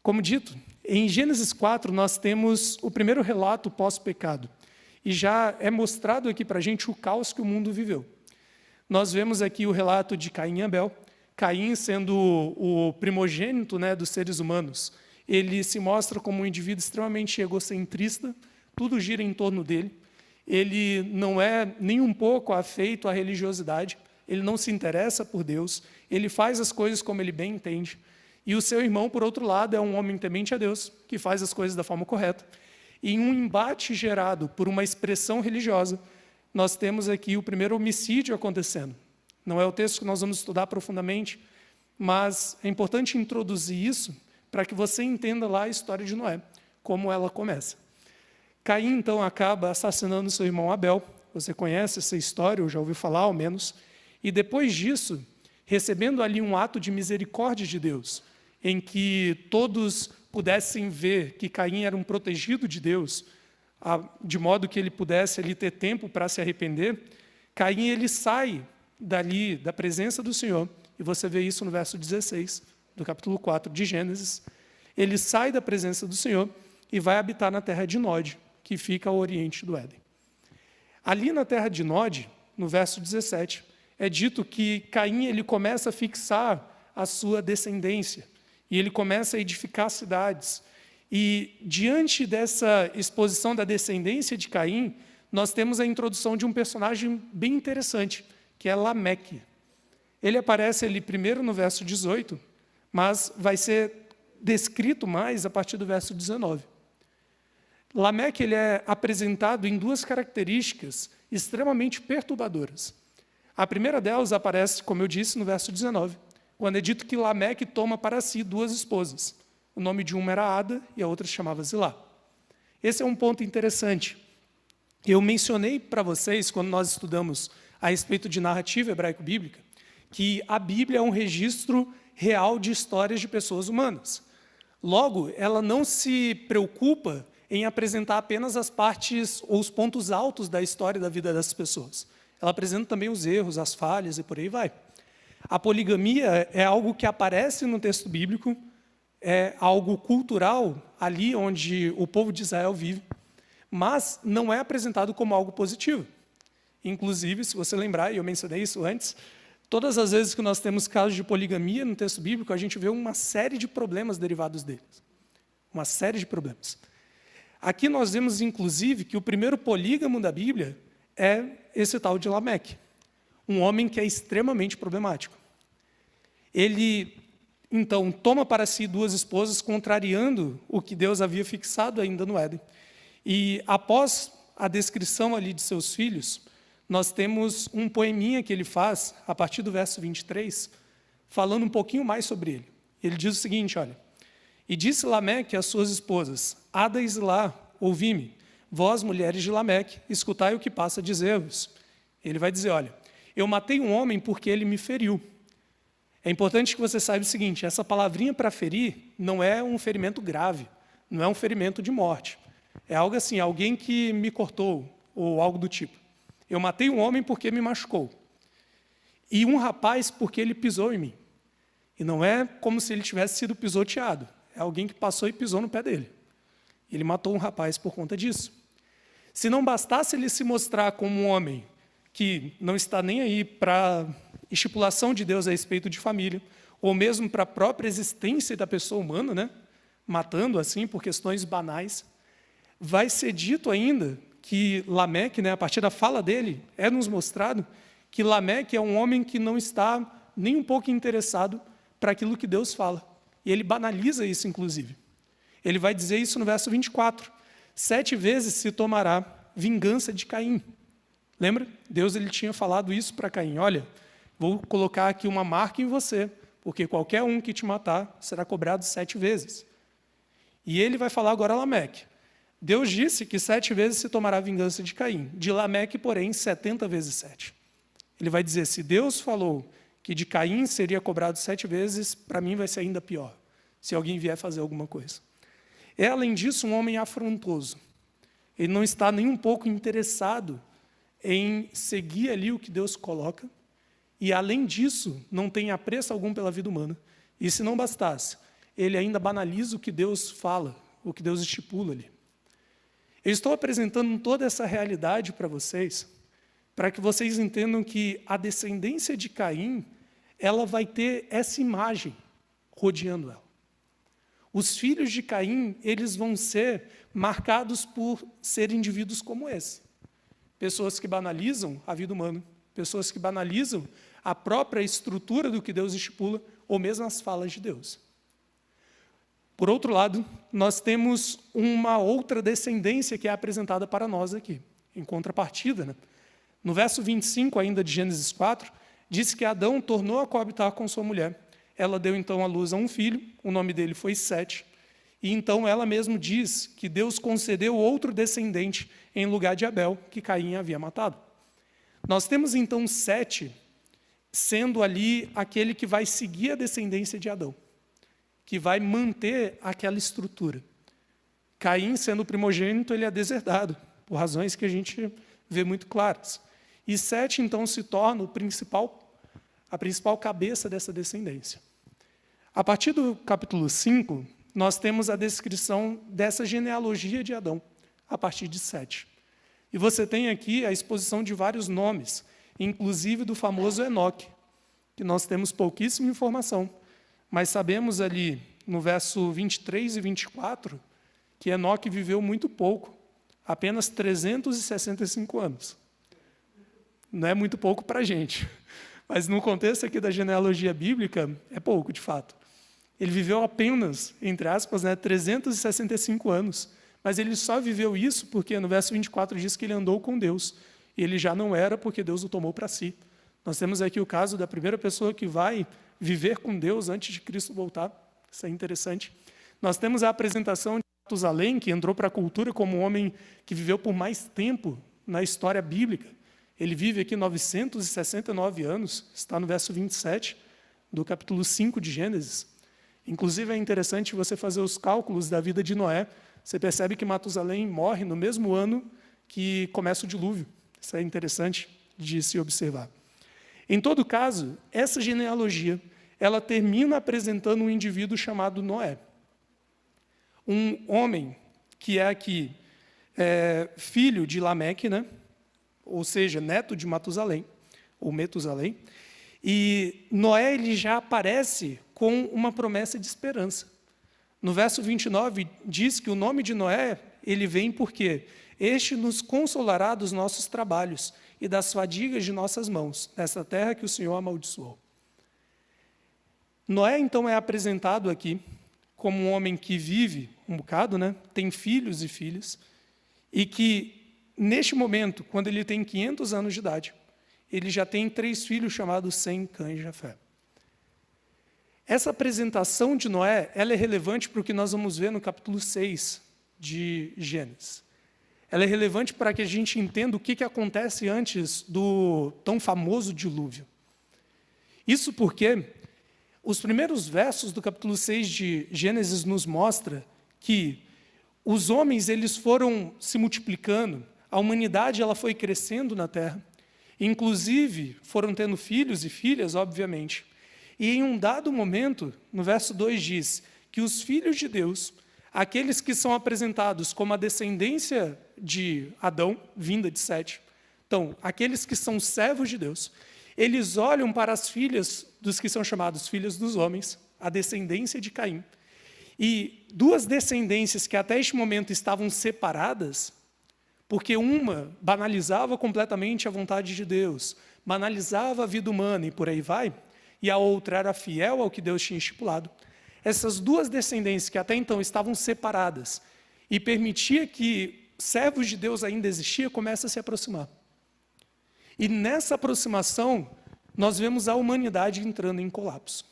Como dito, em Gênesis 4, nós temos o primeiro relato pós-pecado. E já é mostrado aqui para a gente o caos que o mundo viveu. Nós vemos aqui o relato de Caim e Abel. Caim, sendo o primogênito, né, dos seres humanos, ele se mostra como um indivíduo extremamente egocentrista, tudo gira em torno dele. Ele não é nem um pouco afeito à religiosidade, ele não se interessa por Deus, ele faz as coisas como ele bem entende. E o seu irmão, por outro lado, é um homem temente a Deus, que faz as coisas da forma correta. E em um embate gerado por uma expressão religiosa, nós temos aqui o primeiro homicídio acontecendo. Não é o texto que nós vamos estudar profundamente, mas é importante introduzir isso para que você entenda lá a história de Noé, como ela começa. Caim, então, acaba assassinando seu irmão Abel. Você conhece essa história, ou já ouviu falar, ao menos. E depois disso, recebendo ali um ato de misericórdia de Deus, em que todos pudessem ver que Caim era um protegido de Deus, de modo que ele pudesse ali ter tempo para se arrepender, Caim ele sai dali, da presença do Senhor, e você vê isso no verso 16, do capítulo 4 de Gênesis. Ele sai da presença do Senhor e vai habitar na terra de Nod, que fica ao oriente do Éden. Ali na terra de Nod, no verso 17, é dito que Caim ele começa a fixar a sua descendência, e ele começa a edificar cidades. E, diante dessa exposição da descendência de Caim, nós temos a introdução de um personagem bem interessante, que é Lameque. Ele aparece ali primeiro no verso 18, mas vai ser descrito mais a partir do verso 19. Lameque ele é apresentado em duas características extremamente perturbadoras. A primeira delas aparece, como eu disse, no verso 19, quando é dito que Lameque toma para si duas esposas. O nome de uma era Ada e a outra se chamava Zilá. Esse é um ponto interessante. Eu mencionei para vocês, quando nós estudamos a respeito de narrativa hebraico-bíblica, que a Bíblia é um registro real de histórias de pessoas humanas. Logo, ela não se preocupa em apresentar apenas as partes ou os pontos altos da história da vida dessas pessoas. Ela apresenta também os erros, as falhas e por aí vai. A poligamia é algo que aparece no texto bíblico, é algo cultural ali onde o povo de Israel vive, mas não é apresentado como algo positivo. Inclusive, se você lembrar, e eu mencionei isso antes, todas as vezes que nós temos casos de poligamia no texto bíblico, a gente vê uma série de problemas derivados deles. Uma série de problemas. Aqui nós vemos, inclusive, que o primeiro polígamo da Bíblia é esse tal de Lameque, um homem que é extremamente problemático. Ele, então, toma para si duas esposas, contrariando o que Deus havia fixado ainda no Éden. E, após a descrição ali de seus filhos, nós temos um poeminha que ele faz, a partir do verso 23, falando um pouquinho mais sobre ele. Ele diz o seguinte, olha, e disse Lameque às suas esposas, Ada e Zilá, ouvi-me, vós, mulheres de Lameque, escutai o que passa a dizer-vos. Ele vai dizer, olha, eu matei um homem porque ele me feriu. É importante que você saiba o seguinte, essa palavrinha para ferir não é um ferimento grave, não é um ferimento de morte. É algo assim, alguém que me cortou, ou algo do tipo. Eu matei um homem porque me machucou. E um rapaz porque ele pisou em mim. E não é como se ele tivesse sido pisoteado. É alguém que passou e pisou no pé dele. Ele matou um rapaz por conta disso. Se não bastasse ele se mostrar como um homem que não está nem aí para a estipulação de Deus a respeito de família, ou mesmo para a própria existência da pessoa humana, né? Matando assim por questões banais, vai ser dito ainda que Lameque, né, a partir da fala dele, é nos mostrado que Lameque é um homem que não está nem um pouco interessado para aquilo que Deus fala. E ele banaliza isso, inclusive. Ele vai dizer isso no verso 24. 7 vezes se tomará vingança de Caim. Lembra? Deus ele tinha falado isso para Caim. Olha, vou colocar aqui uma marca em você, porque qualquer um que te matar será cobrado 7 vezes. E ele vai falar agora a Lameque. Deus disse que 7 vezes se tomará vingança de Caim. De Lameque, porém, 70 vezes 7. Ele vai dizer, se Deus falou que de Caim seria cobrado 7 vezes, para mim vai ser ainda pior, se alguém vier fazer alguma coisa. É, além disso, um homem afrontoso. Ele não está nem um pouco interessado em seguir ali o que Deus coloca, e, além disso, não tem apreço algum pela vida humana. E, se não bastasse, ele ainda banaliza o que Deus fala, o que Deus estipula ali. Eu estou apresentando toda essa realidade para vocês, para que vocês entendam que a descendência de Caim, ela vai ter essa imagem rodeando ela. Os filhos de Caim, eles vão ser marcados por ser indivíduos como esse. Pessoas que banalizam a vida humana, pessoas que banalizam a própria estrutura do que Deus estipula, ou mesmo as falas de Deus. Por outro lado, nós temos uma outra descendência que é apresentada para nós aqui, em contrapartida, né? No verso 25 ainda de Gênesis 4, diz que Adão tornou a coabitar com sua mulher. Ela deu então à luz a um filho, o nome dele foi Sete, e então ela mesma diz que Deus concedeu outro descendente em lugar de Abel, que Caim havia matado. Nós temos então Sete sendo ali aquele que vai seguir a descendência de Adão, que vai manter aquela estrutura. Caim, sendo o primogênito, ele é deserdado, por razões que a gente vê muito claras. E Sete, então, se torna a principal cabeça dessa descendência. A partir do capítulo 5, nós temos a descrição dessa genealogia de Adão, a partir de Sete. E você tem aqui a exposição de vários nomes, inclusive do famoso Enoque, que nós temos pouquíssima informação, mas sabemos ali, no verso 23 e 24, que Enoque viveu muito pouco, apenas 365 anos. Não é muito pouco para a gente, mas no contexto aqui da genealogia bíblica, é pouco, de fato. Ele viveu apenas, entre aspas, 365 anos, mas ele só viveu isso porque no verso 24 diz que ele andou com Deus, e ele já não era porque Deus o tomou para si. Nós temos aqui o caso da primeira pessoa que vai viver com Deus antes de Cristo voltar. Isso é interessante. Nós temos a apresentação de Matusalém, que entrou para a cultura como um homem que viveu por mais tempo na história bíblica. Ele vive aqui 969 anos, está no verso 27 do capítulo 5 de Gênesis. Inclusive, é interessante você fazer os cálculos da vida de Noé. Você percebe que Matusalém morre no mesmo ano que começa o dilúvio. Isso é interessante de se observar. Em todo caso, essa genealogia, ela termina apresentando um indivíduo chamado Noé. Um homem que é aqui filho de Lameque, né? Ou seja, neto de Matusalém, ou Metusalém. E Noé ele já aparece com uma promessa de esperança. No verso 29, diz que o nome de Noé, ele vem porque este nos consolará dos nossos trabalhos e das fadigas de nossas mãos, nessa terra que o Senhor amaldiçoou. Noé, então, é apresentado aqui como um homem que vive um bocado, né? Tem filhos e filhas, e que, neste momento, quando ele tem 500 anos de idade, ele já tem 3 filhos chamados Sem, Cã e Jafé. Essa apresentação de Noé, ela é relevante para o que nós vamos ver no capítulo 6 de Gênesis. Ela é relevante para que a gente entenda o que acontece antes do tão famoso dilúvio. Isso porque os primeiros versos do capítulo 6 de Gênesis nos mostra que os homens eles foram se multiplicando, a humanidade ela foi crescendo na terra, inclusive foram tendo filhos e filhas, obviamente. E em um dado momento, no verso 2 diz que os filhos de Deus, aqueles que são apresentados como a descendência de Adão, vinda de Sete, então, aqueles que são servos de Deus, eles olham para as filhas dos que são chamados filhos dos homens, a descendência de Caim, e 2 descendências que até este momento estavam separadas, porque uma banalizava completamente a vontade de Deus, banalizava a vida humana e por aí vai, e a outra era fiel ao que Deus tinha estipulado. Essas 2 descendências que até então estavam separadas e permitia que servos de Deus ainda existiam, começam a se aproximar. E nessa aproximação, nós vemos a humanidade entrando em colapso.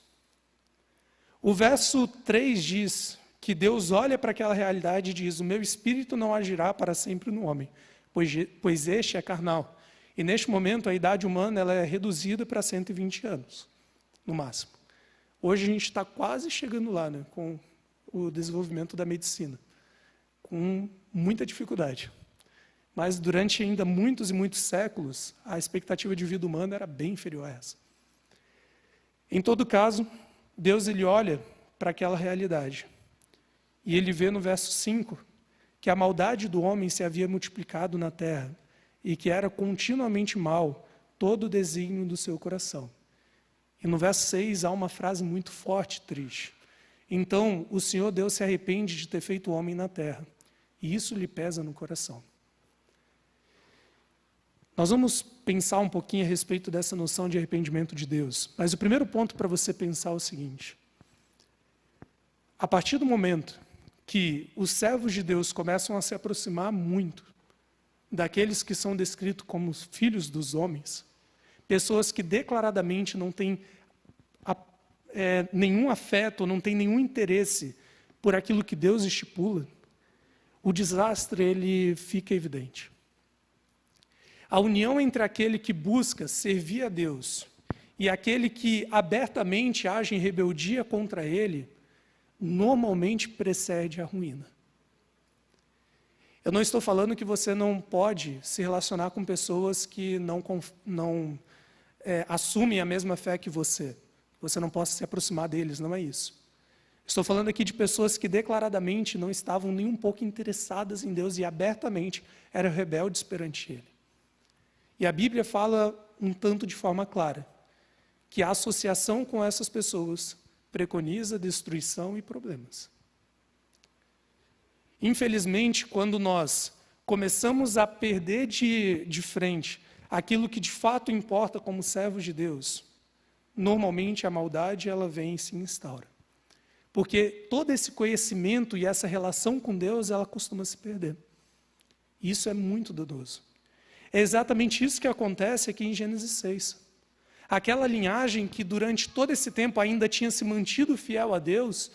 O verso 3 diz que Deus olha para aquela realidade e diz: o meu espírito não agirá para sempre no homem, pois este é carnal. E neste momento a idade humana ela é reduzida para 120 anos, no máximo. Hoje a gente está quase chegando lá, né, com o desenvolvimento da medicina, com muita dificuldade. Mas durante ainda muitos e muitos séculos, a expectativa de vida humana era bem inferior a essa. Em todo caso, Deus ele olha para aquela realidade. E ele vê no verso 5 que a maldade do homem se havia multiplicado na terra e que era continuamente mal todo o desígnio do seu coração. E no verso 6 há uma frase muito forte e triste. Então, o Senhor Deus se arrepende de ter feito o homem na terra, e isso lhe pesa no coração. Nós vamos pensar um pouquinho a respeito dessa noção de arrependimento de Deus. Mas o primeiro ponto para você pensar é o seguinte: a partir do momento que os servos de Deus começam a se aproximar muito daqueles que são descritos como filhos dos homens, pessoas que declaradamente não têm nenhum afeto, não têm nenhum interesse por aquilo que Deus estipula, o desastre ele fica evidente. A união entre aquele que busca servir a Deus e aquele que abertamente age em rebeldia contra ele, normalmente precede a ruína. Eu não estou falando que você não pode se relacionar com pessoas que não assumem a mesma fé que você. Você não possa se aproximar deles, não é isso. Estou falando aqui de pessoas que declaradamente não estavam nem um pouco interessadas em Deus e abertamente eram rebeldes perante Ele. E a Bíblia fala um tanto de forma clara que a associação com essas pessoas preconiza destruição e problemas. Infelizmente, quando nós começamos a perder de frente aquilo que de fato importa como servos de Deus, normalmente a maldade ela vem e se instaura. Porque todo esse conhecimento e essa relação com Deus, ela costuma se perder. Isso é muito danoso. É exatamente isso que acontece aqui em Gênesis 6. Aquela linhagem que durante todo esse tempo ainda tinha se mantido fiel a Deus,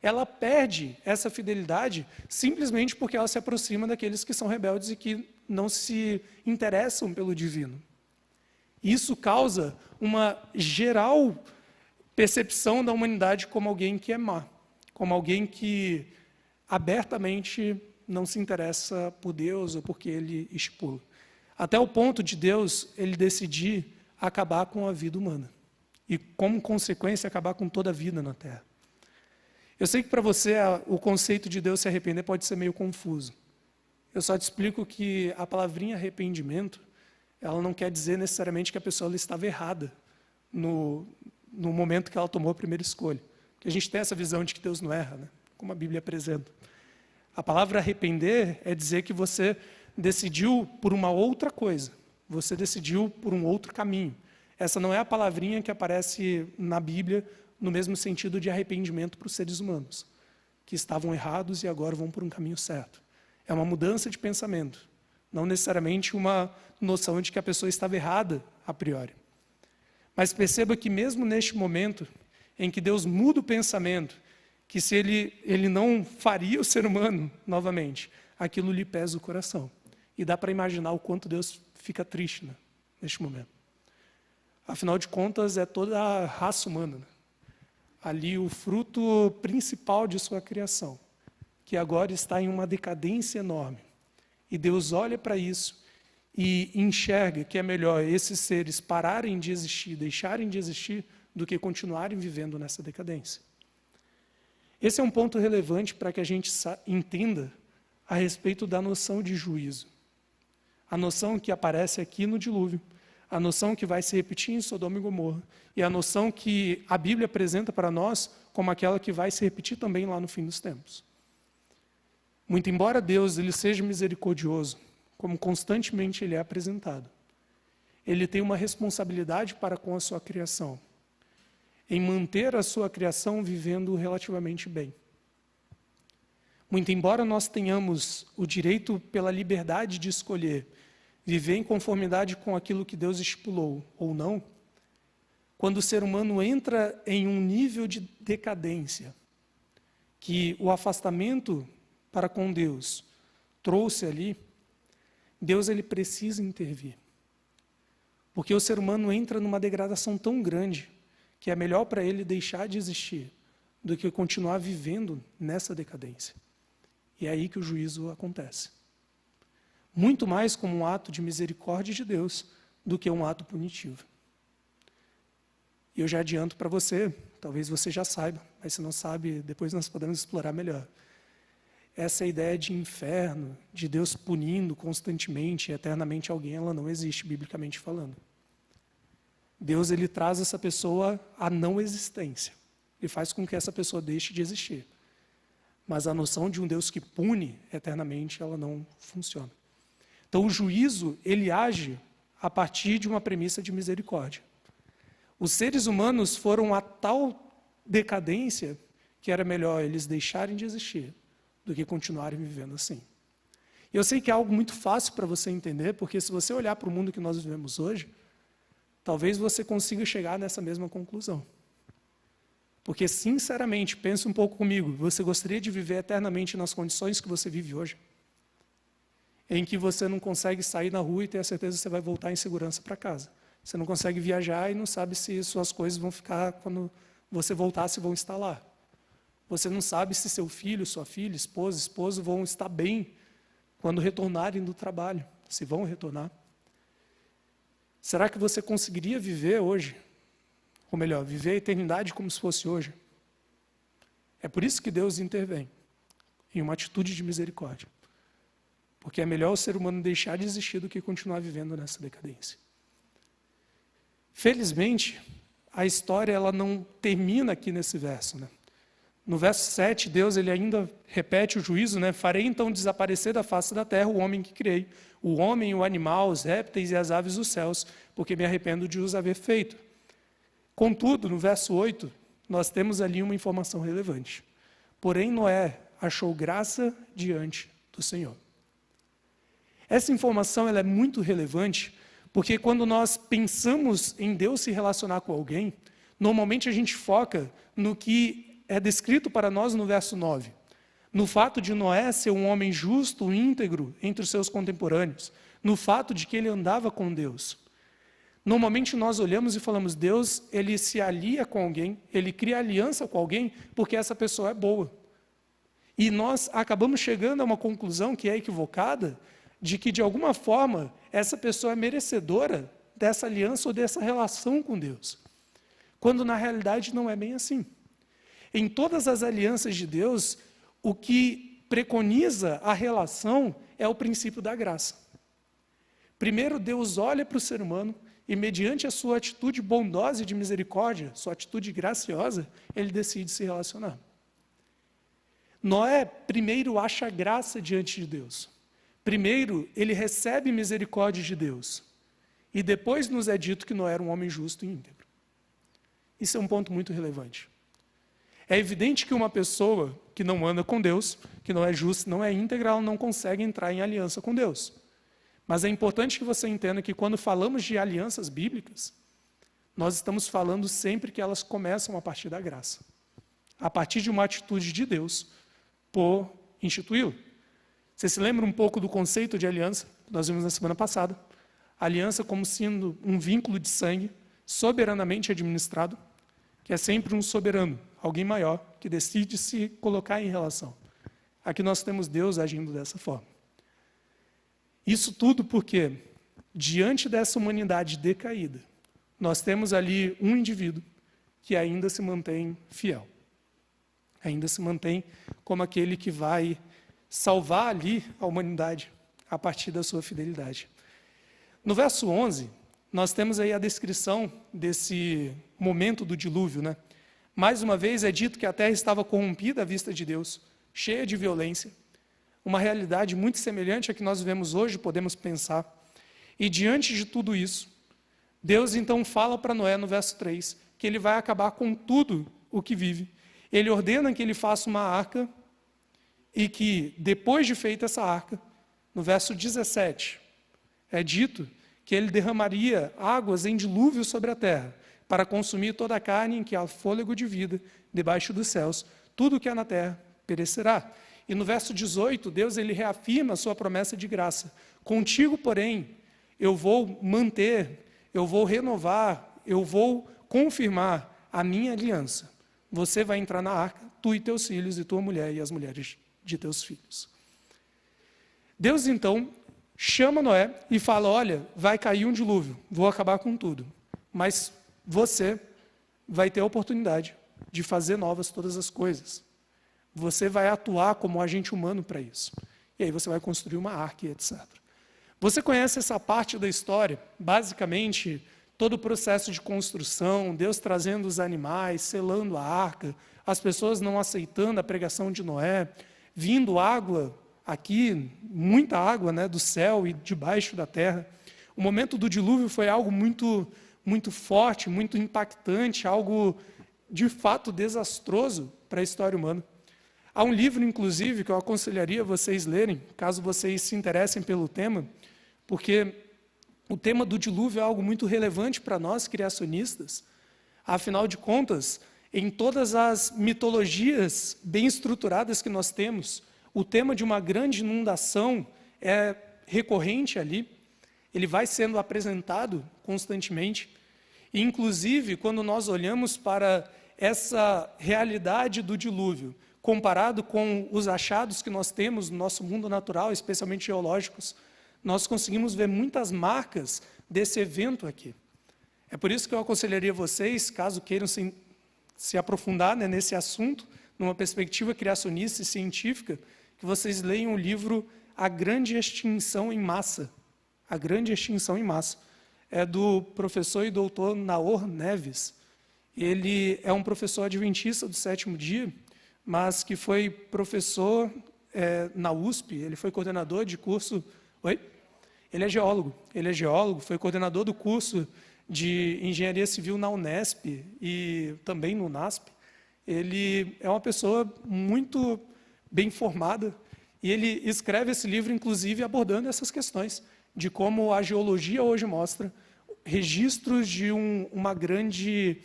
ela perde essa fidelidade simplesmente porque ela se aproxima daqueles que são rebeldes e que não se interessam pelo divino. Isso causa uma geral percepção da humanidade como alguém que é má, como alguém que abertamente não se interessa por Deus ou porque Ele estipula. Até o ponto de Deus, Ele decidir acabar com a vida humana. E, como consequência, acabar com toda a vida na Terra. Eu sei que para você o conceito de Deus se arrepender pode ser meio confuso. Eu só te explico que a palavrinha arrependimento, ela não quer dizer necessariamente que a pessoa ela estava errada no momento que ela tomou a primeira escolha. Porque a gente tem essa visão de que Deus não erra, né? Como a Bíblia apresenta. A palavra arrepender é dizer que você decidiu por uma outra coisa. Você decidiu por um outro caminho. Essa não é a palavrinha que aparece na Bíblia no mesmo sentido de arrependimento para os seres humanos, que estavam errados e agora vão por um caminho certo. É uma mudança de pensamento, não necessariamente uma noção de que a pessoa estava errada a priori. Mas perceba que mesmo neste momento em que Deus muda o pensamento, que se ele não faria o ser humano novamente, aquilo lhe pesa o coração. E dá para imaginar o quanto Deus fica triste, né, neste momento. Afinal de contas, é toda a raça humana, né? Ali o fruto principal de sua criação, que agora está em uma decadência enorme. E Deus olha para isso e enxerga que é melhor esses seres pararem de existir, deixarem de existir, do que continuarem vivendo nessa decadência. Esse é um ponto relevante para que a gente entenda a respeito da noção de juízo. A noção que aparece aqui no dilúvio, a noção que vai se repetir em Sodoma e Gomorra, e a noção que a Bíblia apresenta para nós como aquela que vai se repetir também lá no fim dos tempos. Muito embora Deus ele seja misericordioso, como constantemente ele é apresentado, ele tem uma responsabilidade para com a sua criação, em manter a sua criação vivendo relativamente bem. Muito embora nós tenhamos o direito pela liberdade de escolher viver em conformidade com aquilo que Deus estipulou ou não, quando o ser humano entra em um nível de decadência, que o afastamento para com Deus trouxe ali, Deus ele precisa intervir. Porque o ser humano entra numa degradação tão grande que é melhor para ele deixar de existir do que continuar vivendo nessa decadência. E é aí que o juízo acontece. Muito mais como um ato de misericórdia de Deus do que um ato punitivo. E eu já adianto para você, talvez você já saiba, mas se não sabe, depois nós podemos explorar melhor. Essa ideia de inferno, de Deus punindo constantemente e eternamente alguém, ela não existe, biblicamente falando. Deus, ele traz essa pessoa à não existência. Ele faz com que essa pessoa deixe de existir. Mas a noção de um Deus que pune eternamente, ela não funciona. Então, o juízo, ele age a partir de uma premissa de misericórdia. Os seres humanos foram a tal decadência que era melhor eles deixarem de existir do que continuarem vivendo assim. E eu sei que é algo muito fácil para você entender, porque se você olhar para o mundo que nós vivemos hoje, talvez você consiga chegar nessa mesma conclusão. Porque, sinceramente, pense um pouco comigo, você gostaria de viver eternamente nas condições que você vive hoje? Em que você não consegue sair na rua e ter a certeza que você vai voltar em segurança para casa. Você não consegue viajar e não sabe se suas coisas vão ficar, quando você voltar, se vão estar lá. Você não sabe se seu filho, sua filha, esposa, esposo vão estar bem quando retornarem do trabalho, se vão retornar. Será que você conseguiria viver hoje? Ou melhor, viver a eternidade como se fosse hoje? É por isso que Deus intervém, em uma atitude de misericórdia. Porque é melhor o ser humano deixar de existir do que continuar vivendo nessa decadência. Felizmente, a história ela não termina aqui nesse verso, né? No verso 7, Deus ele ainda repete o juízo, né? Farei então desaparecer da face da terra o homem que criei, o homem, o animal, os répteis e as aves dos céus, porque me arrependo de os haver feito. Contudo, no verso 8, nós temos ali uma informação relevante. Porém, Noé achou graça diante do Senhor. Essa informação ela é muito relevante, porque quando nós pensamos em Deus se relacionar com alguém, normalmente a gente foca no que é descrito para nós no verso 9. No fato de Noé ser um homem justo, íntegro entre os seus contemporâneos. No fato de que ele andava com Deus. Normalmente nós olhamos e falamos, Deus, ele se alia com alguém, ele cria aliança com alguém, porque essa pessoa é boa. E nós acabamos chegando a uma conclusão que é equivocada, de que de alguma forma essa pessoa é merecedora dessa aliança ou dessa relação com Deus. Quando na realidade não é bem assim. Em todas as alianças de Deus, o que preconiza a relação é o princípio da graça. Primeiro, Deus olha para o ser humano e, mediante a sua atitude bondosa e de misericórdia, sua atitude graciosa, ele decide se relacionar. Noé, primeiro, acha graça diante de Deus. Primeiro, ele recebe misericórdia de Deus. E depois nos é dito que Noé era um homem justo e íntegro. Isso é um ponto muito relevante. É evidente que uma pessoa que não anda com Deus, que não é justa, não é íntegra, ela não consegue entrar em aliança com Deus. Mas é importante que você entenda que quando falamos de alianças bíblicas, nós estamos falando sempre que elas começam a partir da graça. A partir de uma atitude de Deus por instituí-lo. Você se lembra um pouco do conceito de aliança que nós vimos na semana passada? Aliança como sendo um vínculo de sangue soberanamente administrado, que é sempre um soberano, alguém maior, que decide se colocar em relação. Aqui nós temos Deus agindo dessa forma. Isso tudo porque, diante dessa humanidade decaída, nós temos ali um indivíduo que ainda se mantém fiel. Ainda se mantém como aquele que vai salvar ali a humanidade a partir da sua fidelidade. No verso 11, nós temos aí a descrição desse momento do dilúvio, né? Mais uma vez é dito que a terra estava corrompida à vista de Deus, cheia de violência, uma realidade muito semelhante à que nós vivemos hoje, podemos pensar. E diante de tudo isso, Deus então fala para Noé no verso 3, que ele vai acabar com tudo o que vive. Ele ordena que ele faça uma arca e que, depois de feita essa arca, no verso 17, é dito que ele derramaria águas em dilúvio sobre a terra, para consumir toda a carne em que há fôlego de vida debaixo dos céus. Tudo que há na terra perecerá. E no verso 18, Deus ele reafirma a sua promessa de graça. Contigo, porém, eu vou manter, eu vou renovar, eu vou confirmar a minha aliança. Você vai entrar na arca, tu e teus filhos, e tua mulher e as mulheres de teus filhos. Deus, então, chama Noé e fala, olha, vai cair um dilúvio, vou acabar com tudo. Mas você vai ter a oportunidade de fazer novas todas as coisas. Você vai atuar como agente humano para isso. E aí você vai construir uma arca, etc. Você conhece essa parte da história? Basicamente, todo o processo de construção, Deus trazendo os animais, selando a arca, as pessoas não aceitando a pregação de Noé, vindo água aqui, muita água, né, do céu e debaixo da terra. O momento do dilúvio foi algo muito, muito forte, muito impactante, algo de fato desastroso para a história humana. Há um livro, inclusive, que eu aconselharia vocês lerem, caso vocês se interessem pelo tema, porque o tema do dilúvio é algo muito relevante para nós, criacionistas. Afinal de contas, em todas as mitologias bem estruturadas que nós temos, o tema de uma grande inundação é recorrente ali, ele vai sendo apresentado constantemente. E, inclusive, quando nós olhamos para essa realidade do dilúvio, comparado com os achados que nós temos no nosso mundo natural, especialmente geológicos, nós conseguimos ver muitas marcas desse evento aqui. É por isso que eu aconselharia vocês, caso queiram se aprofundar, né, nesse assunto, numa perspectiva criacionista e científica, que vocês leiam o livro A Grande Extinção em Massa. A Grande Extinção em Massa. É do professor e doutor Naor Neves. Ele é um professor adventista do sétimo dia, mas que foi professor na USP, ele foi coordenador de curso... Oi? Ele é geólogo, foi coordenador do curso de Engenharia Civil na Unesp e também no UNASP. Ele é uma pessoa muito bem formada e ele escreve esse livro, inclusive, abordando essas questões de como a geologia hoje mostra registros de um grande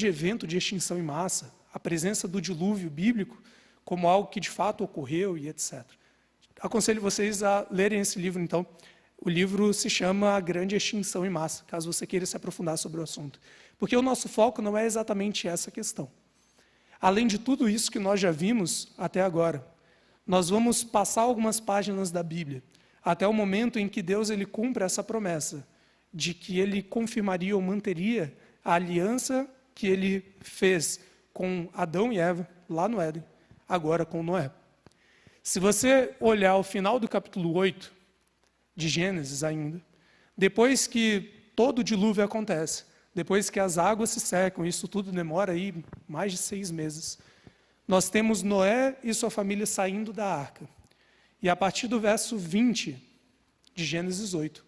evento de extinção em massa, a presença do dilúvio bíblico como algo que de fato ocorreu e etc. Aconselho vocês a lerem esse livro, então. O livro se chama A Grande Extinção em Massa, caso você queira se aprofundar sobre o assunto. Porque o nosso foco não é exatamente essa questão. Além de tudo isso que nós já vimos até agora, nós vamos passar algumas páginas da Bíblia, até o momento em que Deus ele cumpre essa promessa, de que ele confirmaria ou manteria a aliança que ele fez com Adão e Eva, lá no Éden, agora com Noé. Se você olhar o final do capítulo 8, de Gênesis ainda, depois que todo o dilúvio acontece, depois que as águas se secam, isso tudo demora aí mais de 6 meses, nós temos Noé e sua família saindo da arca. E a partir do verso 20 de Gênesis 8,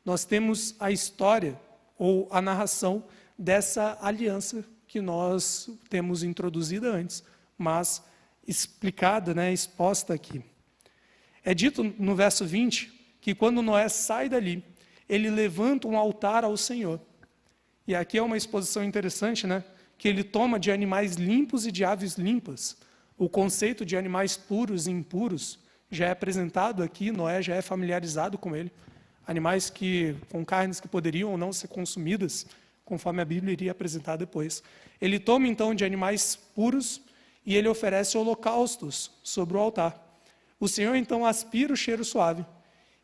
nós temos a história ou a narração dessa aliança que nós temos introduzida antes, mas explicada, né, exposta aqui. É dito no verso 20 que quando Noé sai dali, ele levanta um altar ao Senhor. E aqui é uma exposição interessante, né? Que ele toma de animais limpos e de aves limpas. O conceito de animais puros e impuros já é apresentado aqui, Noé já é familiarizado com ele. Animais com carnes que poderiam ou não ser consumidas, conforme a Bíblia iria apresentar depois. Ele toma então de animais puros e ele oferece holocaustos sobre o altar. O Senhor então aspira o cheiro suave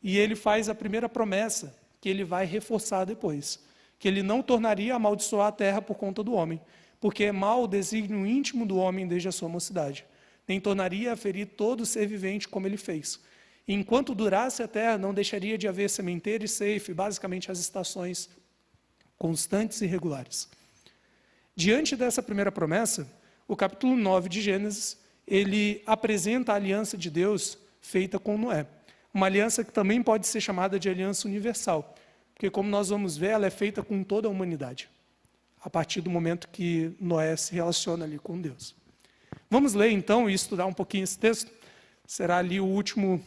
e ele faz a primeira promessa, que ele vai reforçar depois, que ele não tornaria a amaldiçoar a terra por conta do homem, porque é mau o desígnio íntimo do homem desde a sua mocidade, nem tornaria a ferir todo ser vivente como ele fez. E enquanto durasse a terra, não deixaria de haver sementeiro e ceifa, basicamente as estações constantes e regulares. Diante dessa primeira promessa, o capítulo 9 de Gênesis, ele apresenta a aliança de Deus feita com Noé. Uma aliança que também pode ser chamada de aliança universal, porque, como nós vamos ver, ela é feita com toda a humanidade, a partir do momento que Noé se relaciona ali com Deus. Vamos ler, então, e estudar um pouquinho esse texto. Será ali o último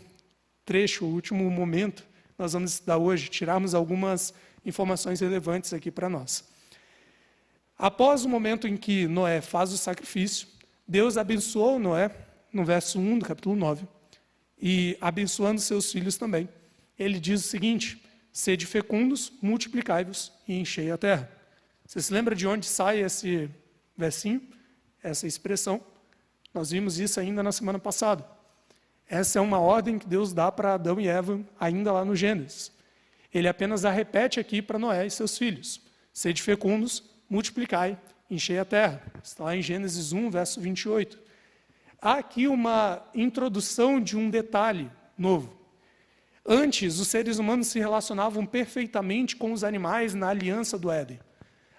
trecho, o último momento que nós vamos estudar hoje, tirarmos algumas informações relevantes aqui para nós. Após o momento em que Noé faz o sacrifício, Deus abençoou Noé, no verso 1 do capítulo 9, e abençoando seus filhos também. Ele diz o seguinte: sede fecundos, multiplicai-vos e enchei a terra. Você se lembra de onde sai esse versinho, essa expressão? Nós vimos isso ainda na semana passada. Essa é uma ordem que Deus dá para Adão e Eva, ainda lá no Gênesis. Ele apenas a repete aqui para Noé e seus filhos. Sede fecundos, multiplicai enchei a terra. Está lá em Gênesis 1, verso 28. Há aqui uma introdução de um detalhe novo. Antes, os seres humanos se relacionavam perfeitamente com os animais na aliança do Éden.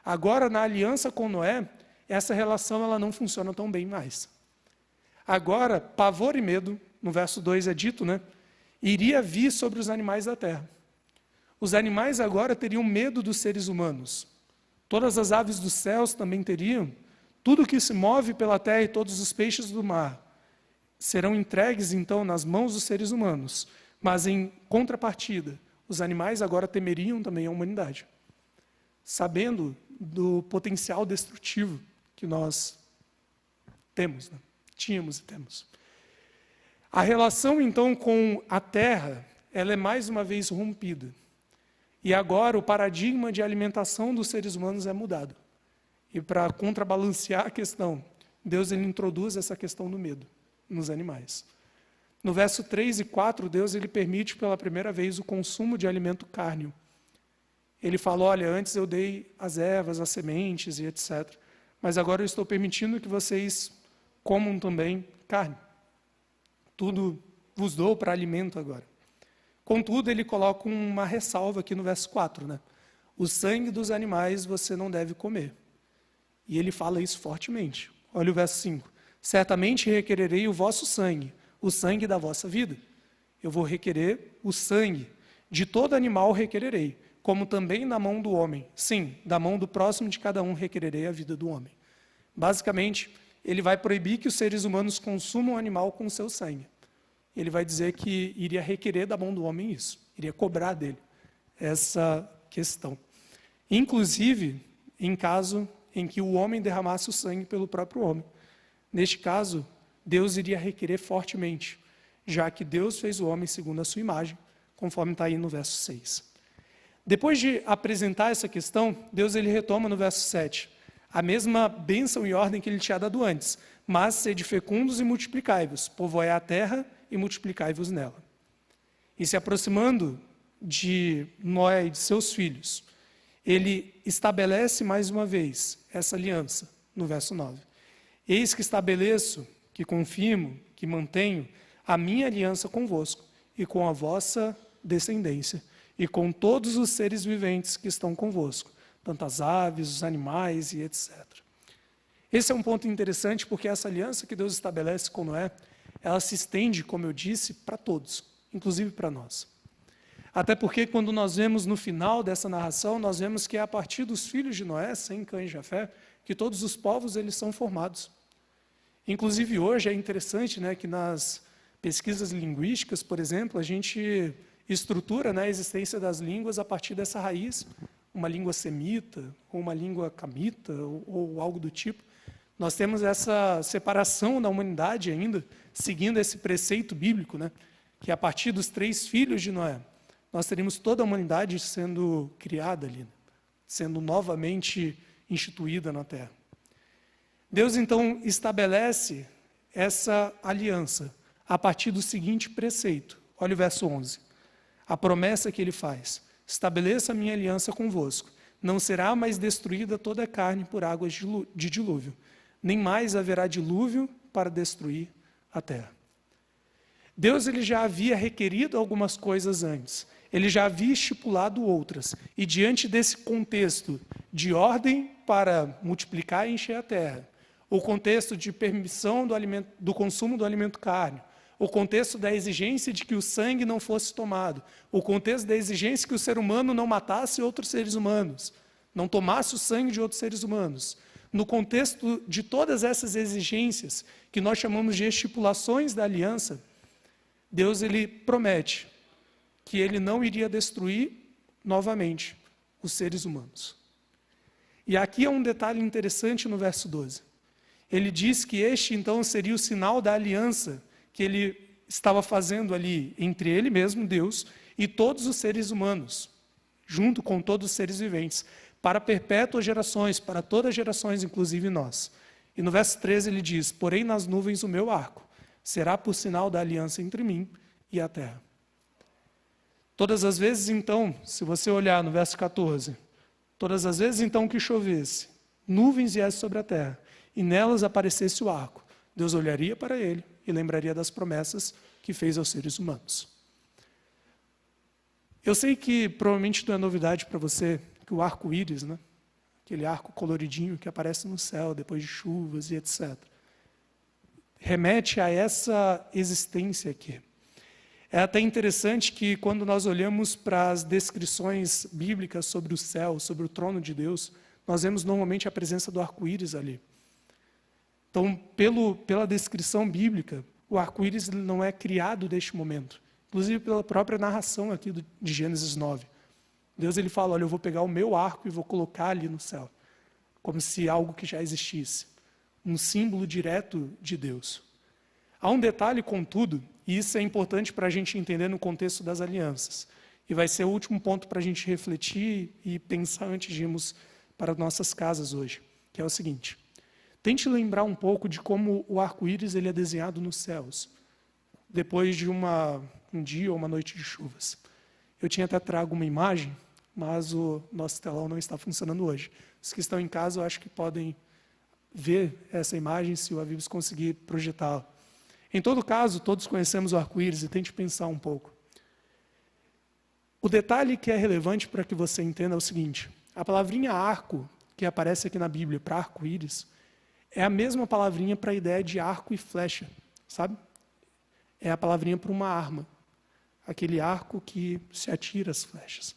Agora, na aliança com Noé, essa relação ela não funciona tão bem mais. Agora, pavor e medo, no verso 2 é dito, iria vir sobre os animais da terra. Os animais agora teriam medo dos seres humanos. Todas as aves dos céus também teriam. Tudo que se move pela terra e todos os peixes do mar serão entregues, então, nas mãos dos seres humanos. Mas, em contrapartida, os animais agora temeriam também a humanidade, sabendo do potencial destrutivo que nós temos, tínhamos e temos. A relação, então, com a terra, ela é mais uma vez rompida. E agora o paradigma de alimentação dos seres humanos é mudado. E para contrabalancear a questão, Deus ele introduz essa questão do medo nos animais. No verso 3 e 4, Deus ele permite pela primeira vez o consumo de alimento cárneo. Ele fala, olha, antes eu dei as ervas, as sementes e etc. Mas agora eu estou permitindo que vocês comam também carne. Tudo vos dou para alimento agora. Contudo, ele coloca uma ressalva aqui no verso 4. O sangue dos animais você não deve comer. E ele fala isso fortemente. Olha o verso 5. Certamente requererei o vosso sangue, o sangue da vossa vida. Eu vou requerer o sangue. De todo animal requererei, como também da mão do homem. Sim, da mão do próximo de cada um requererei a vida do homem. Basicamente, ele vai proibir que os seres humanos consumam o animal com o seu sangue. Ele vai dizer que iria requerer da mão do homem isso, iria cobrar dele essa questão. Inclusive, em caso em que o homem derramasse o sangue pelo próprio homem. Neste caso, Deus iria requerer fortemente, já que Deus fez o homem segundo a sua imagem, conforme está aí no verso 6. Depois de apresentar essa questão, Deus ele retoma no verso 7, a mesma bênção e ordem que ele tinha dado antes, mas sede fecundos e multiplicai-vos, povoai a terra e multiplicai-vos nela. E se aproximando de Noé e de seus filhos, ele estabelece mais uma vez essa aliança, no verso 9. Eis que estabeleço, que confirmo, que mantenho a minha aliança convosco e com a vossa descendência e com todos os seres viventes que estão convosco, tanto as aves, os animais e etc. Esse é um ponto interessante porque essa aliança que Deus estabelece com Noé, ela se estende, como eu disse, para todos, inclusive para nós. Até porque quando nós vemos no final dessa narração, nós vemos que é a partir dos filhos de Noé, Sem, Cã e Jafé, que todos os povos eles são formados. Inclusive hoje é interessante que nas pesquisas linguísticas, por exemplo, a gente estrutura a existência das línguas a partir dessa raiz, uma língua semita, ou uma língua camita, ou algo do tipo. Nós temos essa separação da humanidade ainda, seguindo esse preceito bíblico, que a partir dos 3 filhos de Noé, nós teríamos toda a humanidade sendo criada ali, sendo novamente instituída na Terra. Deus, então, estabelece essa aliança a partir do seguinte preceito. Olha o verso 11. A promessa que ele faz. Estabeleça a minha aliança convosco. Não será mais destruída toda a carne por águas de dilúvio. Nem mais haverá dilúvio para destruir a terra. Deus ele já havia requerido algumas coisas antes. Ele já havia estipulado outras. E diante desse contexto de ordem para multiplicar e encher a terra, o contexto de permissão do consumo do alimento carne, o contexto da exigência de que o sangue não fosse tomado, o contexto da exigência que o ser humano não matasse outros seres humanos, não tomasse o sangue de outros seres humanos. No contexto de todas essas exigências, que nós chamamos de estipulações da aliança, Deus ele promete que ele não iria destruir novamente os seres humanos. E aqui é um detalhe interessante no verso 12. Ele diz que este, então, seria o sinal da aliança que ele estava fazendo ali entre ele mesmo, Deus, e todos os seres humanos, junto com todos os seres viventes, para perpétuas gerações, para todas as gerações, inclusive nós. E no verso 13 ele diz, porém nas nuvens o meu arco, será por sinal da aliança entre mim e a terra. Todas as vezes, então, se você olhar no verso 14, todas as vezes, então, que chovesse, nuvens viessem sobre a terra e nelas aparecesse o arco, Deus olharia para ele e lembraria das promessas que fez aos seres humanos. Eu sei que provavelmente não é novidade para você que o arco-íris, né? Aquele arco coloridinho que aparece no céu depois de chuvas e etc., remete a essa existência aqui. É até interessante que quando nós olhamos para as descrições bíblicas sobre o céu, sobre o trono de Deus, nós vemos normalmente a presença do arco-íris ali. Então, pela descrição bíblica, o arco-íris não é criado neste momento. Inclusive pela própria narração aqui de Gênesis 9. Deus ele fala, olha, eu vou pegar o meu arco e vou colocar ali no céu. Como se algo que já existisse. Um símbolo direto de Deus. Há um detalhe, contudo, e isso é importante para a gente entender no contexto das alianças. E vai ser o último ponto para a gente refletir e pensar antes de irmos para nossas casas hoje. Que é o seguinte. Tente lembrar um pouco de como o arco-íris ele é desenhado nos céus. Depois de um dia ou uma noite de chuvas. Eu tinha até trago uma imagem, mas o nosso telão não está funcionando hoje. Os que estão em casa, eu acho que podem ver essa imagem, se o Avivos conseguir projetá-la. Em todo caso, todos conhecemos o arco-íris e tente pensar um pouco. O detalhe que é relevante para que você entenda é o seguinte. A palavrinha arco, que aparece aqui na Bíblia para arco-íris, é a mesma palavrinha para a ideia de arco e flecha, sabe? É a palavrinha para uma arma. Aquele arco que se atira as flechas.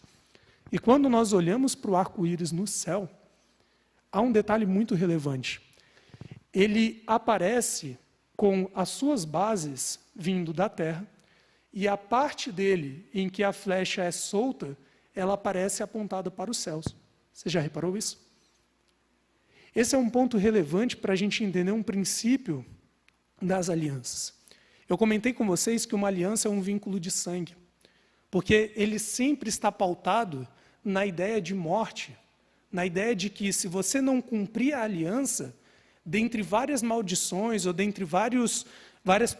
E quando nós olhamos para o arco-íris no céu, há um detalhe muito relevante. Ele aparece com as suas bases vindo da terra, e a parte dele em que a flecha é solta, ela aparece apontada para os céus. Você já reparou isso? Esse é um ponto relevante para a gente entender um princípio das alianças. Eu comentei com vocês que uma aliança é um vínculo de sangue, porque ele sempre está pautado na ideia de morte, na ideia de que se você não cumprir a aliança, dentre várias maldições ou dentre várias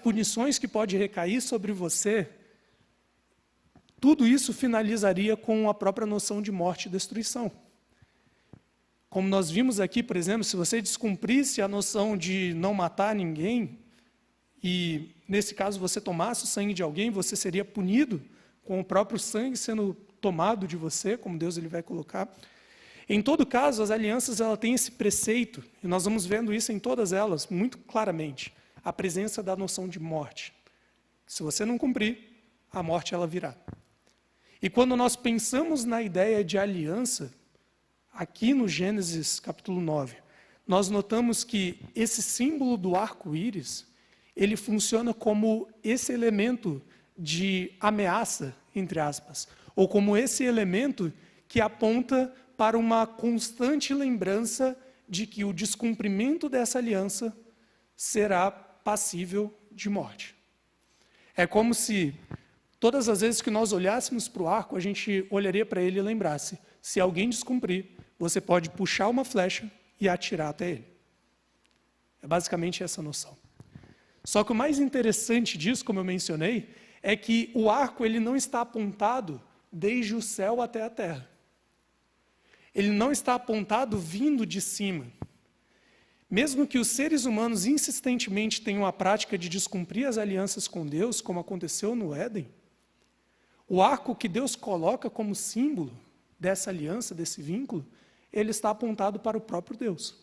punições que pode recair sobre você, tudo isso finalizaria com a própria noção de morte e destruição. Como nós vimos aqui, por exemplo, se você descumprisse a noção de não matar ninguém, e nesse caso você tomasse o sangue de alguém, você seria punido com o próprio sangue sendo tomado de você, como Deus ele vai colocar. Em todo caso, as alianças ela têm esse preceito, e nós vamos vendo isso em todas elas, muito claramente, a presença da noção de morte. Se você não cumprir, a morte ela virá. E quando nós pensamos na ideia de aliança, aqui no Gênesis capítulo 9, nós notamos que esse símbolo do arco-íris, ele funciona como esse elemento de ameaça, entre aspas, ou como esse elemento que aponta para uma constante lembrança de que o descumprimento dessa aliança será passível de morte. É como se todas as vezes que nós olhássemos para o arco, a gente olharia para ele e lembrasse, se alguém descumprir, você pode puxar uma flecha e atirar até ele. É basicamente essa noção. Só que o mais interessante disso, como eu mencionei, é que o arco ele não está apontado desde o céu até a terra. Ele não está apontado vindo de cima. Mesmo que os seres humanos insistentemente tenham a prática de descumprir as alianças com Deus, como aconteceu no Éden, o arco que Deus coloca como símbolo dessa aliança, desse vínculo, ele está apontado para o próprio Deus.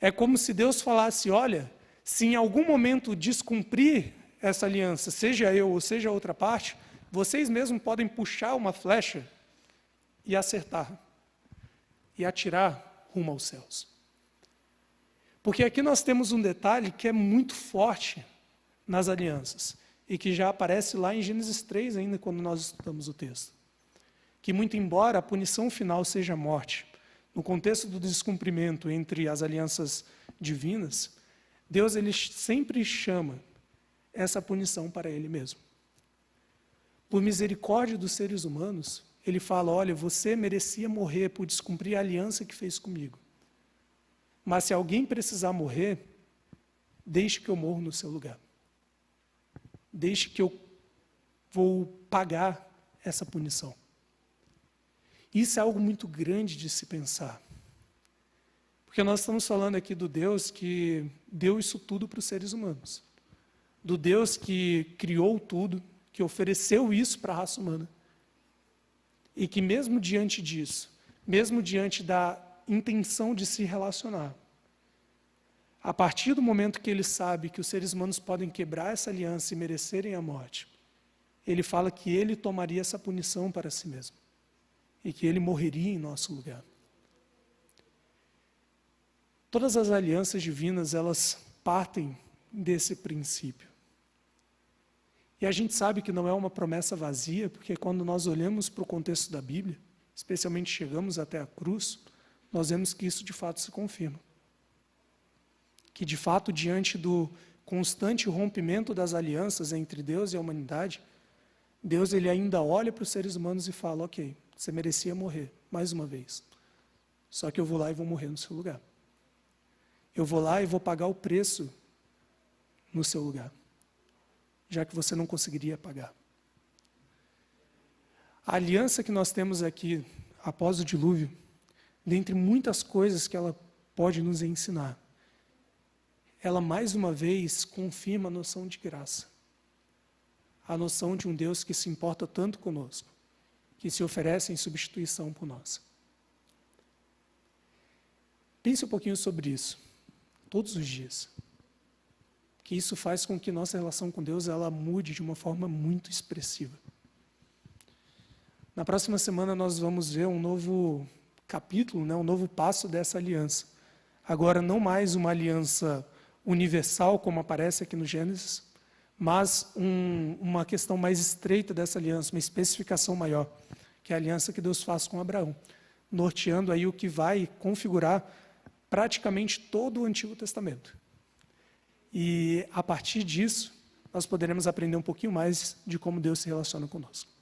É como se Deus falasse, olha, se em algum momento descumprir essa aliança, seja eu ou seja a outra parte, vocês mesmos podem puxar uma flecha e acertar, e atirar rumo aos céus. Porque aqui nós temos um detalhe que é muito forte nas alianças, e que já aparece lá em Gênesis 3 ainda, quando nós estudamos o texto. Que muito embora a punição final seja a morte, no contexto do descumprimento entre as alianças divinas, Deus ele sempre chama essa punição para Ele mesmo. Por misericórdia dos seres humanos, Ele fala, olha, você merecia morrer por descumprir a aliança que fez comigo. Mas se alguém precisar morrer, deixe que eu morro no seu lugar. Deixe que eu vou pagar essa punição. Isso é algo muito grande de se pensar. Porque nós estamos falando aqui do Deus que deu isso tudo para os seres humanos. Do Deus que criou tudo, que ofereceu isso para a raça humana. E que mesmo diante disso, mesmo diante da intenção de se relacionar, a partir do momento que ele sabe que os seres humanos podem quebrar essa aliança e merecerem a morte, ele fala que ele tomaria essa punição para si mesmo. E que ele morreria em nosso lugar. Todas as alianças divinas, elas partem desse princípio. E a gente sabe que não é uma promessa vazia, porque quando nós olhamos para o contexto da Bíblia, especialmente chegamos até a cruz, nós vemos que isso de fato se confirma. Que de fato, diante do constante rompimento das alianças entre Deus e a humanidade, Deus ele ainda olha para os seres humanos e fala, ok, você merecia morrer, mais uma vez. Só que eu vou lá e vou morrer no seu lugar. Eu vou lá e vou pagar o preço no seu lugar, já que você não conseguiria pagar. A aliança que nós temos aqui, após o dilúvio, dentre muitas coisas que ela pode nos ensinar, ela mais uma vez confirma a noção de graça. A noção de um Deus que se importa tanto conosco, que se oferece em substituição por nós. Pense um pouquinho sobre isso, todos os dias. Que isso faz com que nossa relação com Deus ela mude de uma forma muito expressiva. Na próxima semana nós vamos ver um novo capítulo, um novo passo dessa aliança. Agora não mais uma aliança universal, como aparece aqui no Gênesis, mas uma questão mais estreita dessa aliança, uma especificação maior, que é a aliança que Deus faz com Abraão, norteando aí o que vai configurar praticamente todo o Antigo Testamento. E, a partir disso, nós poderemos aprender um pouquinho mais de como Deus se relaciona conosco.